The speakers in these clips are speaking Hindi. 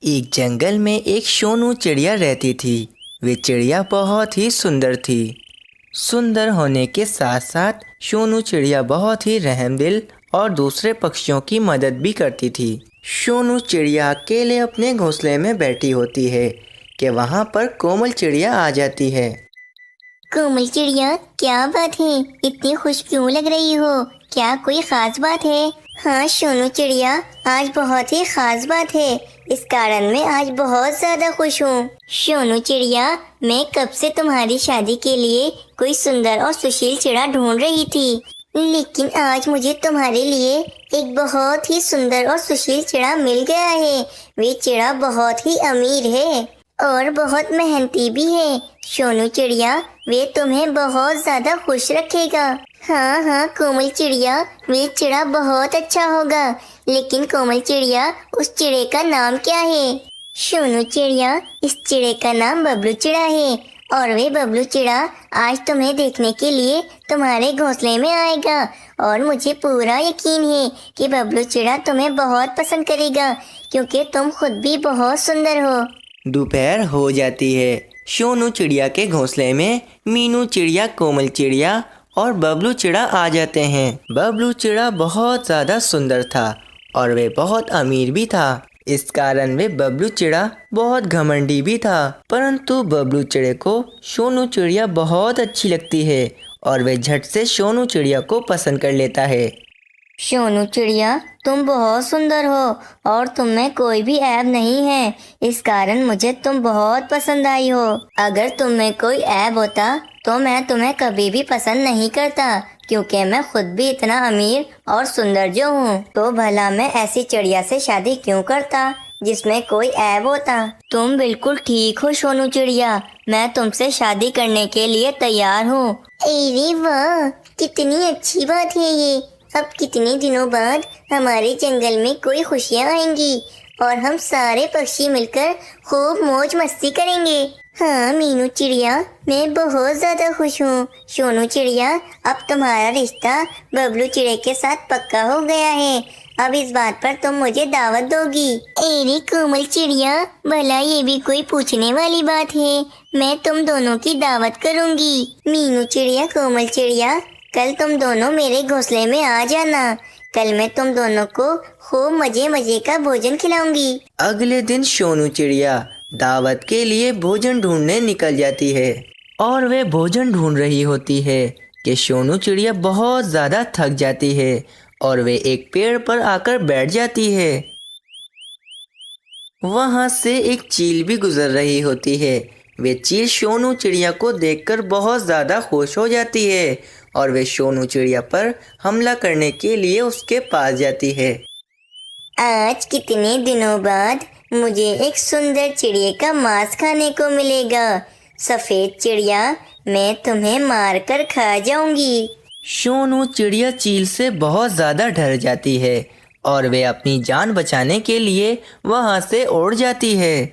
एक जंगल में एक सोनू चिड़िया रहती थी। वे चिड़िया बहुत ही सुंदर थी। सुंदर होने के साथ साथ सोनू चिड़िया बहुत ही रहमदिल और दूसरे पक्षियों की मदद भी करती थी। सोनू चिड़िया अकेले अपने घोंसले में बैठी होती है कि वहाँ पर कोमल चिड़िया आ जाती है। कोमल चिड़िया, क्या बात है? इतनी खुश क्यों लग रही हो? क्या कोई खास बात है? हाँ सोनू चिड़िया, आज बहुत ही खास बात है। इस कारण मैं आज बहुत ज्यादा खुश हूँ। सोनू चिड़िया, मैं कब से तुम्हारी शादी के लिए कोई सुंदर और सुशील चिड़ा ढूंढ रही थी, लेकिन आज मुझे तुम्हारे लिए एक बहुत ही सुंदर और सुशील चिड़ा मिल गया है। वे चिड़ा बहुत ही अमीर है और बहुत मेहनती भी है। सोनू चिड़िया, वे तुम्हें बहुत ज्यादा खुश रखेगा। हाँ हाँ कोमल चिड़िया, वे चिड़ा बहुत अच्छा होगा। लेकिन कोमल चिड़िया, उस चिड़े का नाम क्या है? सोनू चिड़िया, इस चिड़े का नाम बबलू चिड़ा है और वे बबलू चिड़ा आज तुम्हें देखने के लिए तुम्हारे घोंसले में आएगा। और मुझे पूरा यकीन है कि बबलू चिड़ा तुम्हें बहुत पसंद करेगा, क्योंकि तुम खुद भी बहुत सुंदर हो। दोपहर हो जाती है। सोनू चिड़िया के घोंसले में मीनू चिड़िया, कोमल चिड़िया और बबलू चिड़ा आ जाते हैं। बबलू चिड़ा बहुत ज़्यादा सुंदर था और वे बहुत अमीर भी था। इस कारण वे बबलू चिड़ा बहुत घमंडी भी था। परंतु बबलू चिड़े को सोनू चिड़िया बहुत अच्छी लगती है और वे झट से सोनू चिड़िया को पसंद कर लेता है। सोनू चिड़िया, तुम बहुत सुंदर हो और तुम में कोई भी ऐब नहीं है। इस कारण मुझे तुम बहुत पसंद आई हो। अगर तुम में कोई ऐब होता तो मैं तुम्हें कभी भी पसंद नहीं करता, क्योंकि मैं खुद भी इतना अमीर और सुंदर जो हूँ। तो भला मैं ऐसी चिड़िया से शादी क्यों करता जिसमें कोई ऐब होता। तुम बिल्कुल ठीक हो सोनू चिड़िया, मैं तुमसे शादी करने के लिए तैयार हूँ। अरे वाह, कितनी अच्छी बात है ये। अब कितने दिनों बाद हमारे जंगल में कोई खुशियाँ आएंगी और हम सारे पक्षी मिलकर खूब मौज मस्ती करेंगे। हाँ मीनू चिड़िया, मैं बहुत ज्यादा खुश हूँ। सोनू चिड़िया, अब तुम्हारा रिश्ता बबलू चिड़े के साथ पक्का हो गया है। अब इस बात पर तुम मुझे दावत दोगी। अरे कोमल चिड़िया, भला ये भी कोई पूछने वाली बात है? मैं तुम दोनों की दावत करूँगी। मीनू चिड़िया, कोमल चिड़िया, कल तुम दोनों मेरे घोंसले में आ जाना। कल मैं तुम दोनों को खूब मजे मजे का भोजन खिलाऊंगी। अगले दिन सोनू चिड़िया दावत के लिए भोजन ढूंढने निकल जाती है और वे भोजन ढूंढ रही होती है कि सोनू चिड़िया बहुत ज़्यादा थक जाती है और वे एक पेड़ पर आकर बैठ जाती है। वहाँ से एक चील भी गुजर रही होती है। वे चील सोनू चिड़िया को देखकर बहुत ज़्यादा खुश हो जाती है और वे सोनू चिड़िया पर हमला करने के लिए उसके पास जाती है। आज कितने दिनों बाद मुझे एक सुंदर चिड़िया का मांस खाने को मिलेगा। सफेद चिड़िया, मैं तुम्हें मारकर खा जाऊंगी। सोनू चिड़िया चील से बहुत ज़्यादा डर जाती है और वे अपनी जान बचाने के लिए वहाँ से उड़ जाती है।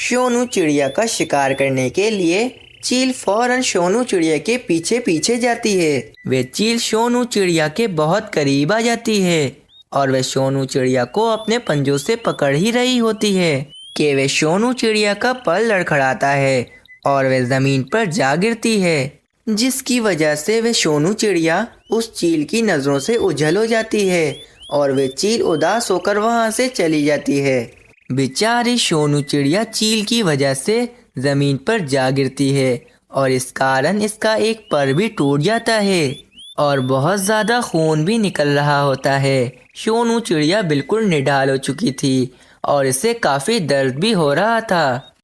सोनू चिड़िया का शिकार करने के लिए चील फौरन सोनू चिड़िया के पीछे पीछे जाती है। वे चील सोनू चिड़िया के बहुत करीब आ जाती है और वे सोनू चिड़िया को अपने पंजों से पकड़ ही रही होती है कि वे सोनू चिड़िया का पर लड़खड़ाता है और वे ज़मीन पर जा गिरती है, जिसकी वजह से वे सोनू चिड़िया उस चील की नज़रों से ओझल हो जाती है और वे चील उदास होकर वहाँ से चली जाती है। बेचारी सोनू चिड़िया चील की वजह से ज़मीन पर जा गिरती है और इस कारण इसका एक पर भी टूट जाता है और बहुत ज़्यादा खून भी निकल रहा होता है। सोनू चिड़िया बिल्कुल निढाल हो चुकी थी और इसे काफ़ी दर्द भी हो रहा था।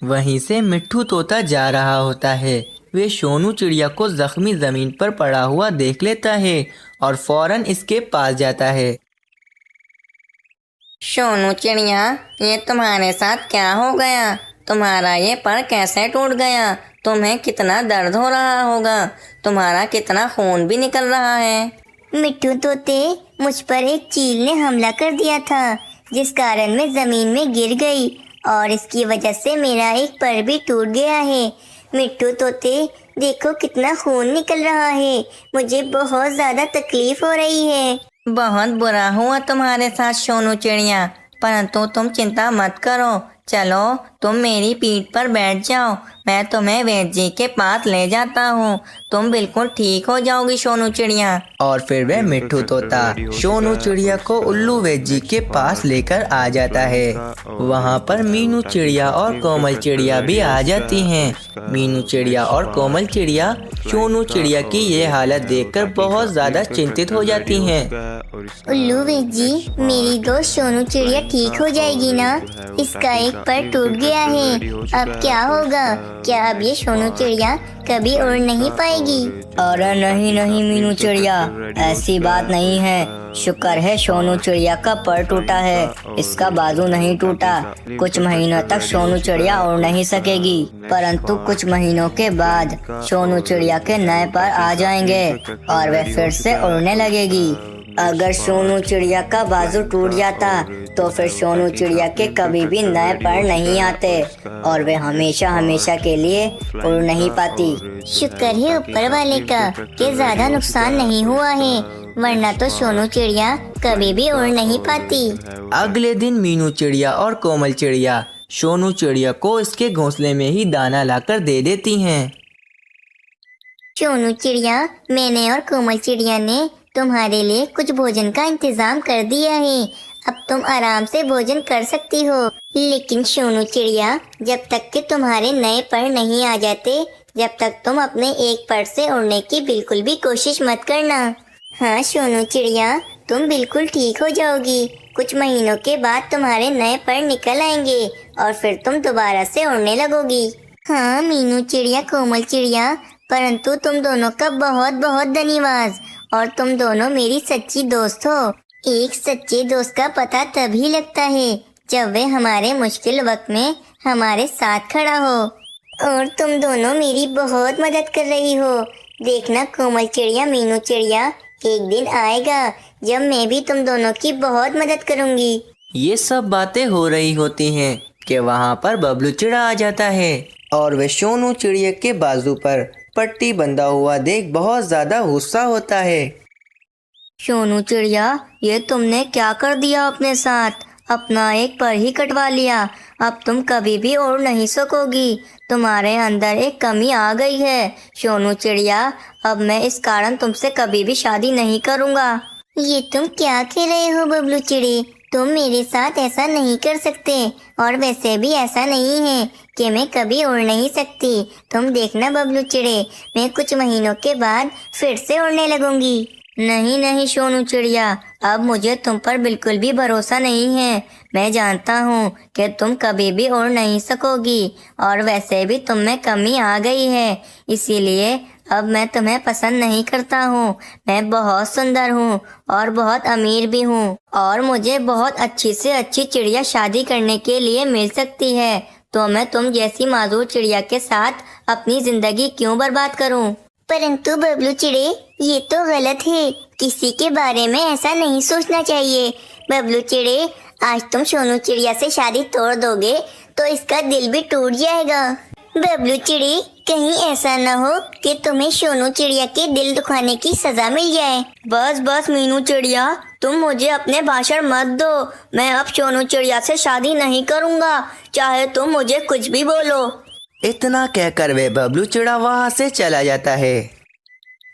वहीं से मिट्ठू तोता जा रहा होता है। वे सोनू चिड़िया को जख्मी ज़मीन पर पड़ा हुआ देख लेता है और फौरन इसके पास जाता है। सोनू चिड़िया, ये तुम्हारे साथ क्या हो गया? तुम्हारा ये पर कैसे टूट गया? तुम्हें कितना दर्द हो रहा होगा। तुम्हारा कितना खून भी निकल रहा है। मिट्टू तोते, मुझ पर एक चील ने हमला कर दिया था, जिस कारण मैं जमीन में गिर गई और इसकी वजह से मेरा एक पर भी टूट गया है। मिट्टू तोते, देखो कितना खून निकल रहा है। मुझे बहुत ज़्यादा तकलीफ हो रही है। बहुत बुरा हुआ तुम्हारे साथ सोनू चिड़िया, परंतु तुम चिंता मत करो। चलो तुम मेरी पीठ पर बैठ जाओ, मैं तुम्हें वैद्य जी के पास ले जाता हूँ। तुम बिल्कुल ठीक हो जाओगी सोनू चिड़िया। और फिर वह मिट्ठू तोता सोनू चिड़िया को उल्लू वैद्य जी के पास लेकर आ जाता है। वहाँ पर मीनू चिड़िया और कोमल चिड़िया भी आ जाती हैं। मीनू चिड़िया और कोमल चिड़िया सोनू चिड़िया की ये हालत देखकर बहुत ज्यादा चिंतित हो जाती हैं। उल्लू वैद्य जी, मेरी दोस्त सोनू चिड़िया ठीक हो जाएगी ना? इसका एक पर टूट गया है, अब क्या होगा? क्या अब ये सोनू चिड़िया कभी उड़ नहीं पाएगी? अरे नहीं नहीं मीनू चिड़िया, ऐसी बात नहीं है। शुक्र है सोनू चिड़िया का पर टूटा है, इसका बाजू नहीं टूटा। कुछ महीनों तक सोनू चिड़िया उड़ नहीं सकेगी, परंतु कुछ महीनों के बाद सोनू चिड़िया के नए पर आ जाएंगे और वह फिर से उड़ने लगेगी। अगर सोनू चिड़िया का बाजू टूट जाता तो फिर सोनू चिड़िया के कभी भी नए पर नहीं आते और वे हमेशा हमेशा के लिए उड़ नहीं पाती। शुक्र है ऊपर वाले का कि ज्यादा नुकसान नहीं हुआ है, वरना तो सोनू चिड़िया कभी भी उड़ नहीं पाती। अगले दिन मीनू चिड़िया और कोमल चिड़िया सोनू चिड़िया को इसके घोंसले में ही दाना लाकर दे देती हैं। सोनू चिड़िया, मैंने और कोमल चिड़िया ने तुम्हारे लिए कुछ भोजन का इंतजाम कर दिया है, अब तुम आराम से भोजन कर सकती हो। लेकिन सोनू चिड़िया, जब तक कि तुम्हारे नए पर नहीं आ जाते, जब तक तुम अपने एक पर से उड़ने की बिल्कुल भी कोशिश मत करना। हाँ सोनू चिड़िया, तुम बिल्कुल ठीक हो जाओगी। कुछ महीनों के बाद तुम्हारे नए पर निकल आएंगे और फिर तुम दोबारा से उड़ने लगोगी। हाँ मीनू चिड़िया, कोमल चिड़िया, परंतु तुम दोनों का बहुत बहुत धन्यवाद, और तुम दोनों मेरी सच्ची दोस्त हो। एक सच्चे दोस्त का पता तभी लगता है जब वे हमारे मुश्किल वक्त में हमारे साथ खड़ा हो, और तुम दोनों मेरी बहुत मदद कर रही हो। देखना कोमल चिड़िया, मीनू चिड़िया, एक दिन आएगा जब मैं भी तुम दोनों की बहुत मदद करूंगी। ये सब बातें हो रही होती हैं कि वहाँ पर बबलू चिड़ा आ जाता है और वह सोनू चिड़िया के बाजू पर पट्टी बंधा हुआ देख बहुत ज्यादा गुस्सा होता है। सोनू चिड़िया, ये तुमने क्या कर दिया अपने साथ? अपना एक पर ही कटवा लिया, अब तुम कभी भी उड़ नहीं सकोगी। तुम्हारे अंदर एक कमी आ गई है सोनू चिड़िया, अब मैं इस कारण तुमसे कभी भी शादी नहीं करूँगा। ये तुम क्या कह रहे हो बबलू चिड़ी? तुम मेरे साथ ऐसा नहीं कर सकते, और वैसे भी ऐसा नहीं है कि मैं कभी उड़ नहीं सकती। तुम देखना बबलू चिड़े, मैं कुछ महीनों के बाद फिर से उड़ने लगूंगी। नहीं नहीं सोनू चिड़िया, अब मुझे तुम पर बिल्कुल भी भरोसा नहीं है। मैं जानता हूँ कि तुम कभी भी उड़ नहीं सकोगी, और वैसे भी तुम में कमी आ गई है, इसीलिए अब मैं तुम्हें पसंद नहीं करता हूँ। मैं बहुत सुंदर हूँ और बहुत अमीर भी हूँ, और मुझे बहुत अच्छी से अच्छी चिड़िया शादी करने के लिए मिल सकती है, तो मैं तुम जैसी मासूम चिड़िया के साथ अपनी जिंदगी क्यों बर्बाद करूँ? परंतु बबलू चिड़े, ये तो गलत है, किसी के बारे में ऐसा नहीं सोचना चाहिए। बबलू चिड़े, आज तुम सोनू चिड़िया से शादी तोड़ दोगे तो इसका दिल भी टूट जाएगा। बबलू चिड़े, कहीं ऐसा न हो कि तुम्हें सोनू चिड़िया के दिल दुखाने की सजा मिल जाए। बस बस मीनू चिड़िया, तुम मुझे अपने भाषण मत दो। मैं अब सोनू चिड़िया से शादी नहीं करूँगा, चाहे तुम मुझे कुछ भी बोलो। इतना कहकर वे बबलू चिड़ा वहाँ से चला जाता है।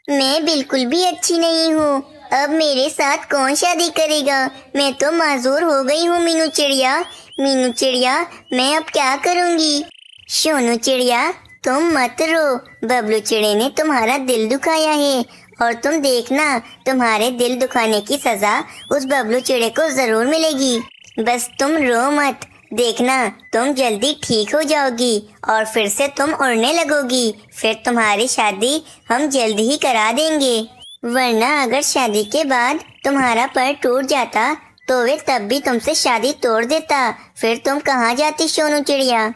मैं बिल्कुल भी अच्छी नहीं हूँ, अब मेरे साथ कौन शादी करेगा? मैं तो माजूर हो गई हूँ मीनू चिड़िया। मीनू चिड़िया, मैं अब क्या करूँगी? सोनू चिड़िया, तुम मत रो, बबलू चिड़े ने तुम्हारा दिल दुखाया है, और तुम देखना तुम्हारे दिल दुखाने की सजा उस बबलू चिड़े को जरूर मिलेगी। बस तुम रो मत, देखना तुम जल्दी ठीक हो जाओगी और फिर से तुम उड़ने लगोगी। फिर तुम्हारी शादी हम जल्द ही करा देंगे, वरना अगर शादी के बाद तुम्हारा पर टूट जाता तो वे तब भी तुमसे शादी तोड़ देता, फिर तुम कहाँ जाती सोनू चिड़िया?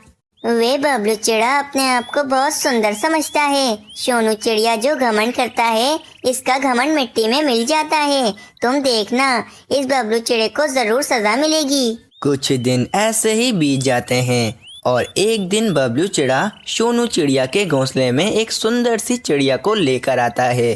वे बबलू चिड़ा अपने आप को बहुत सुंदर समझता है। सोनू चिड़िया जो घमंड करता है, इसका घमंड मिट्टी में मिल जाता है। तुम देखना, इस बबलू चिड़े को जरूर सजा मिलेगी। कुछ दिन ऐसे ही बीत जाते हैं और एक दिन बबलू चिड़ा सोनू चिड़िया के घोंसले में एक सुंदर सी चिड़िया को लेकर आता है।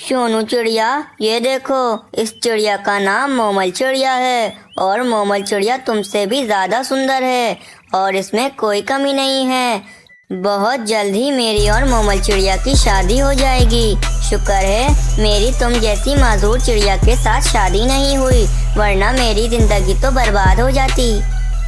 सोनू चिड़िया, ये देखो, इस चिड़िया का नाम मोमल चिड़िया है और मोमल चिड़िया तुमसे भी ज्यादा सुंदर है और इसमें कोई कमी नहीं है। बहुत जल्द ही मेरी और मोमल चिड़िया की शादी हो जाएगी। शुक्र है मेरी तुम जैसी मासूर चिड़िया के साथ शादी नहीं हुई, वरना मेरी जिंदगी तो बर्बाद हो जाती।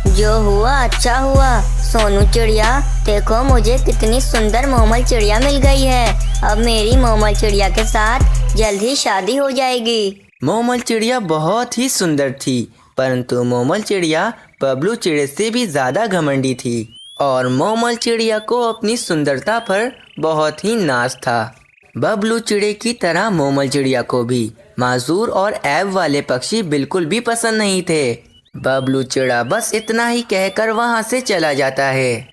जो हुआ अच्छा हुआ। सोनू चिड़िया, देखो मुझे कितनी सुंदर मोमल चिड़िया मिल गई है। अब मेरी मोमल चिड़िया के साथ जल्द ही शादी हो जाएगी। मोमल चिड़िया बहुत ही सुंदर थी, परंतु मोमल चिड़िया बबलू चिड़े से भी ज्यादा घमंडी थी और मोमल चिड़िया को अपनी सुंदरता पर बहुत ही नाज था। बबलू चिड़े की तरह मोमल चिड़िया को भी मासूर और ऐब वाले पक्षी बिल्कुल भी पसंद नहीं थे। बबलू चिड़ा बस इतना ही कहकर वहां से चला जाता है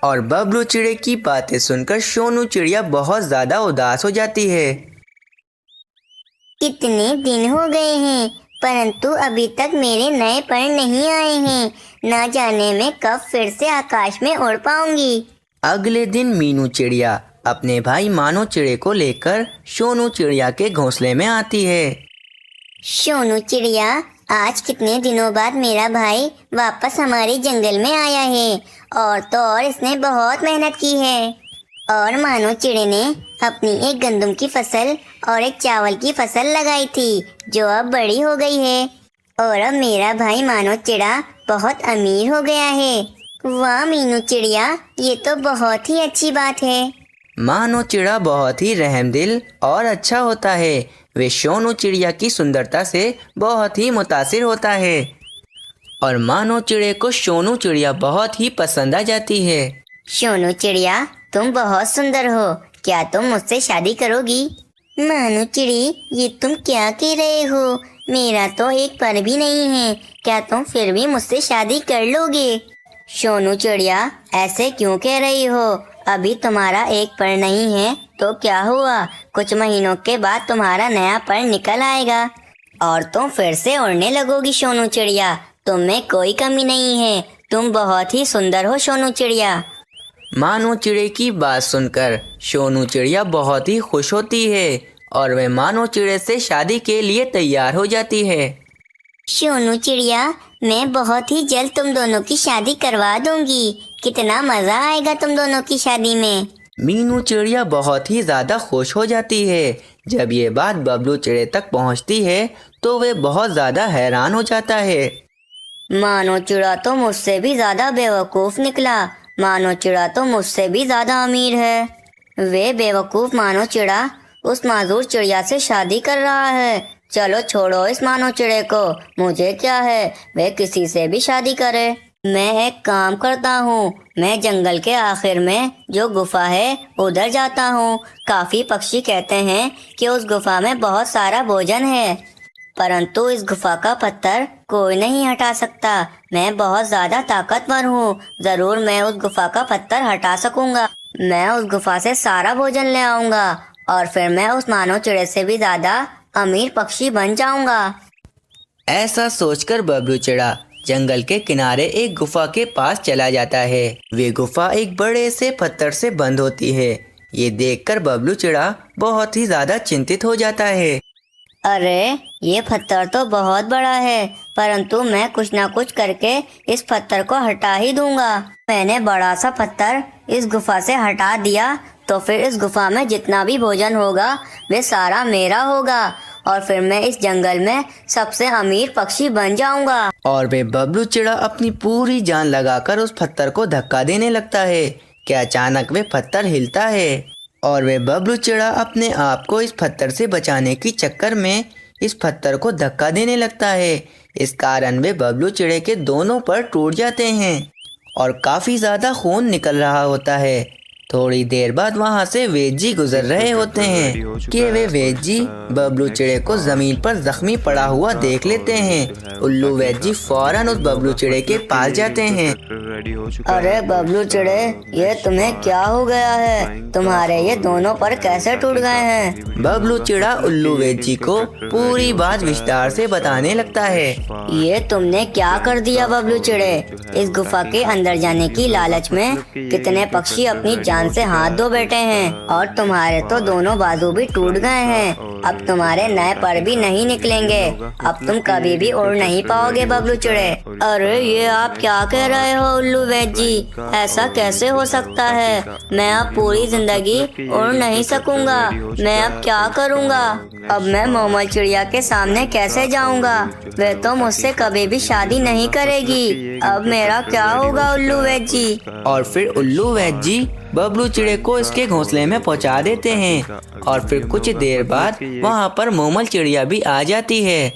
और बबलू चिड़े की बातें सुनकर सोनू चिड़िया बहुत ज्यादा उदास हो जाती है। कितने दिन हो गए हैं, परंतु अभी तक मेरे नए पर नहीं आए हैं। ना जाने मैं कब फिर से आकाश में उड़ पाऊंगी। अगले दिन मीनू चिड़िया अपने भाई मानो चिड़े को लेकर सोनू चिड़िया के घोंसले में आती है। सोनू चिड़िया, आज कितने दिनों बाद मेरा भाई वापस हमारे जंगल में आया है और तो और इसने बहुत मेहनत की है। और मानो चिड़े ने अपनी एक गंदम की फसल और एक चावल की फसल लगाई थी, जो अब बड़ी हो गई है और अब मेरा भाई मानो चिड़ा बहुत अमीर हो गया है। वाह मीनू चिड़िया, ये तो बहुत ही अच्छी बात है। मानो चिड़ा बहुत ही रहमदिल और अच्छा होता है। वे सोनू चिड़िया की सुंदरता से बहुत ही मुतासिर होता है और मानो चिड़े को सोनू चिड़िया बहुत ही पसंद आ जाती है। सोनू चिड़िया, तुम बहुत सुंदर हो, क्या तुम मुझसे शादी करोगी? मानो चिड़ी, ये तुम क्या कह रहे हो? मेरा तो एक पर भी नहीं है, क्या तुम फिर भी मुझसे शादी कर लोगे? सोनू चिड़िया, ऐसे क्यों कह रही हो? अभी तुम्हारा एक पर नहीं है तो क्या हुआ, कुछ महीनों के बाद तुम्हारा नया पर निकल आएगा और तुम फिर से उड़ने लगोगी। सोनू चिड़िया, तुम में कोई कमी नहीं है, तुम बहुत ही सुंदर हो सोनू चिड़िया। मानो चिड़े की बात सुनकर सोनू चिड़िया बहुत ही खुश होती है और वह मानो चिड़े से शादी के लिए तैयार हो जाती है। सोनू चिड़िया, मैं बहुत ही जल्द तुम दोनों की शादी करवा दूंगी। कितना मजा आएगा तुम दोनों की शादी में। मीनू चिड़िया बहुत ही ज्यादा खुश हो जाती है। जब ये बात बबलू चिड़े तक पहुंचती है तो वे बहुत ज्यादा हैरान हो जाता है। मानो चिड़ा तो मुझसे भी ज्यादा बेवकूफ निकला। मानो चिड़ा तो मुझसे भी ज्यादा अमीर है। वे बेवकूफ मानो चिड़ा उस मासूर चिड़िया से शादी कर रहा है। चलो छोड़ो इस मानो चिड़े को, मुझे क्या है, वे किसी से भी शादी करे। मैं एक काम करता हूँ, मैं जंगल के आखिर में जो गुफा है उधर जाता हूँ। काफी पक्षी कहते हैं कि उस गुफा में बहुत सारा भोजन है, परंतु इस गुफा का पत्थर कोई नहीं हटा सकता। मैं बहुत ज्यादा ताकतवर हूँ, जरूर मैं उस गुफा का पत्थर हटा सकूंगा। मैं उस गुफा से सारा भोजन ले आऊंगा और फिर मैं उस मानो चिड़े से भी ज्यादा अमीर पक्षी बन जाऊंगा। ऐसा सोचकर बबलू चिड़ा जंगल के किनारे एक गुफा के पास चला जाता है। वे गुफा एक बड़े से पत्थर से बंद होती है। ये देखकर बबलू चिड़ा बहुत ही ज्यादा चिंतित हो जाता है। अरे, ये पत्थर तो बहुत बड़ा है, परंतु मैं कुछ ना कुछ करके इस पत्थर को हटा ही दूंगा। मैंने बड़ा सा पत्थर इस गुफा से हटा दिया तो फिर इस गुफा में जितना भी भोजन होगा वे सारा मेरा होगा और फिर मैं इस जंगल में सबसे अमीर पक्षी बन जाऊंगा। और वे बबलू चिड़ा अपनी पूरी जान लगाकर उस पत्थर को धक्का देने लगता है कि अचानक वे पत्थर हिलता है और वे बबलू चिड़ा अपने आप को इस पत्थर से बचाने की चक्कर में इस पत्थर को धक्का देने लगता है। इस कारण वे बबलू चिड़े के दोनों पर टूट जाते हैं और काफी ज्यादा खून निकल रहा होता है। थोड़ी देर बाद वहां से वेजी गुजर रहे होते हैं कि वे वेजी बबलू चिड़े को जमीन पर जख्मी पड़ा हुआ देख लेते हैं। उल्लू वेजी फौरन उस बबलू चिड़े के पास जाते हैं अरे बबलू चिड़े, ये तुम्हें क्या हो गया है? तुम्हारे ये दोनों पर कैसे टूट गए हैं? बबलू चिड़ा उल्लू वेजी को पूरी बात विस्तार से बताने लगता है। ये तुमने क्या कर दिया बबलू चिड़े? इस गुफा के अंदर जाने की लालच में कितने पक्षी अपनी जान से हाथ धो बैठे हैं और तुम्हारे तो दोनों बाजू भी टूट गए हैं। अब तुम्हारे नए पर भी नहीं निकलेंगे। अब तुम कभी भी उड़ नहीं पाओगे बबलू चिड़े। अरे ये आप क्या कह रहे हो उल्लू वैद जी? ऐसा कैसे हो सकता है? मैं अब पूरी जिंदगी उड़ नहीं सकूंगा। मैं अब क्या करूंगा? अब मैं मोमल चिड़िया के सामने कैसे जाऊंगा? वह तो मुझसे कभी भी शादी नहीं करेगी। अब मेरा क्या होगा उल्लू वैद जी? और फिर उल्लू वैद जी बबलू चिड़े को इसके घोंसले में पहुंचा देते हैं और फिर कुछ देर बाद वहां पर मोमल चिड़िया भी आ जाती है।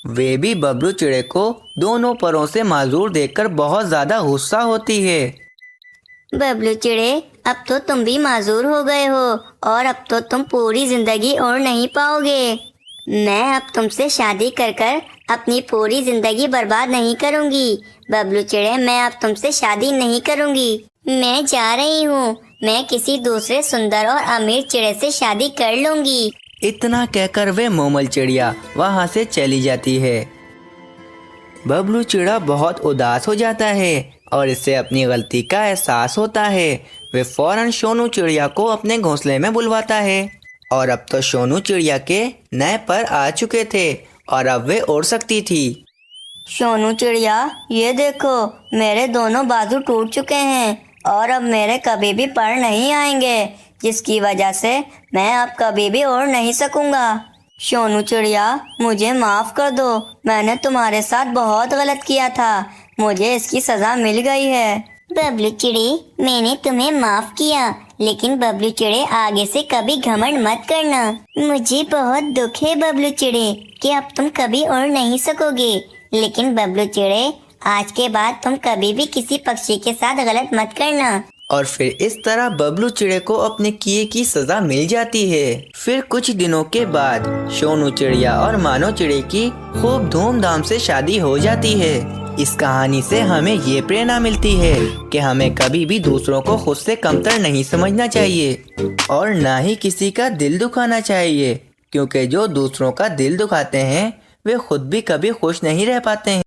वे भी बबलू चिड़े को दोनों परों से माजूर देखकर बहुत ज्यादा गुस्सा होती है। बबलू चिड़े, अब तो तुम भी माजूर हो गए हो और अब तो तुम पूरी जिंदगी और नहीं पाओगे। मैं अब तुमसे शादी कर कर अपनी पूरी जिंदगी बर्बाद नहीं करूंगी। बबलू चिड़े, मैं अब तुमसे शादी नहीं करूंगी। मैं जा रही हूँ। मैं किसी दूसरे सुंदर और अमीर चिड़े से शादी कर लूंगी। इतना कहकर वे मोमल चिड़िया वहां से चली जाती है। बबलू चिड़ा बहुत उदास हो जाता है और इससे अपनी गलती का एहसास होता है। वे फौरन सोनू चिड़िया को अपने घोंसले में बुलवाता है और अब तो सोनू चिड़िया के नए पर आ चुके थे और अब वे उड़ सकती थी। सोनू चिड़िया, ये देखो, मेरे दोनों बाजू टूट चुके हैं और अब मेरे कभी भी पर नहीं आएंगे, जिसकी वजह से मैं अब कभी भी उड़ नहीं सकूंगा। सोनू चिड़िया, मुझे माफ कर दो। मैंने तुम्हारे साथ बहुत गलत किया था। मुझे इसकी सजा मिल गई है। बबलू चिड़े, मैंने तुम्हें माफ किया, लेकिन बबलू चिड़े आगे से कभी घमंड मत करना। मुझे बहुत दुख है बबलू चिड़े कि अब तुम कभी उड़ नहीं सकोगे। लेकिन बबलू चिड़े, आज के बाद तुम कभी भी किसी पक्षी के साथ गलत मत करना। और फिर इस तरह बबलू चिड़े को अपने किए की सजा मिल जाती है। फिर कुछ दिनों के बाद सोनू चिड़िया और मानो चिड़े की खूब धूमधाम से शादी हो जाती है। इस कहानी से हमें ये प्रेरणा मिलती है कि हमें कभी भी दूसरों को खुद से कमतर नहीं समझना चाहिए और ना ही किसी का दिल दुखाना चाहिए, क्योंकि जो दूसरों का दिल दुखाते हैं वे खुद भी कभी खुश नहीं रह पाते हैं।